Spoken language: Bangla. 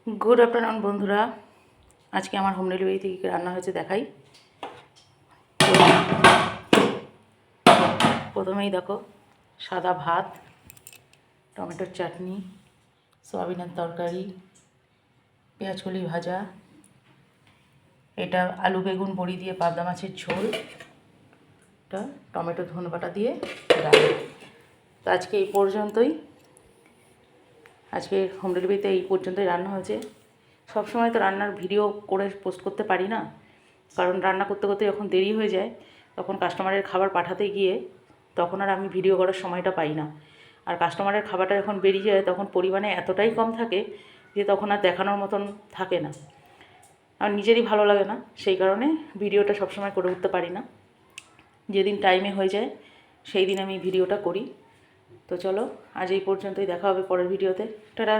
गुड आफ्टरनुन बंधुरा आज के हमार होम डेलिवरी থেকে রান্না হয়েছে দেখাই। প্রথমেই দেখো সাদা ভাত, টমেটোর চাটনি, সয়াবিনের তরকারি, পেঁয়াজকলি ভাজা, এটা আলু বেগুন বড়ি দিয়ে পাবদা মাছের ঝোল, এটা টমেটো ধনেপাতা দিয়ে ডাল। তো আজকে এই পর্যন্তই, আজকে হোম ডেলিভারিতে এই পর্যন্তই রান্না হয়েছে। সব সময় তো রান্নার ভিডিও করে পোস্ট করতে পারি না, কারণ রান্না করতে করতে যখন দেরি হয়ে যায় তখন কাস্টমারের খাবার পাঠাতে গিয়ে তখন আর আমি ভিডিও করার সময়টা পাই না। আর কাস্টমারের খাবারটা যখন বেরিয়ে যায় তখন পরিমাণে এতটাই কম থাকে যে তখন আর দেখানোর মতন থাকে না, আমার নিজেরই ভালো লাগে না, সেই কারণে ভিডিওটা সবসময় করে উঠতে পারি না। যেদিন টাইমে হয়ে যায় সেই দিন আমি ভিডিওটা করি। তো চলো আজ এই পর্যন্তই, দেখা হবে পরের ভিডিওতে। টাটা।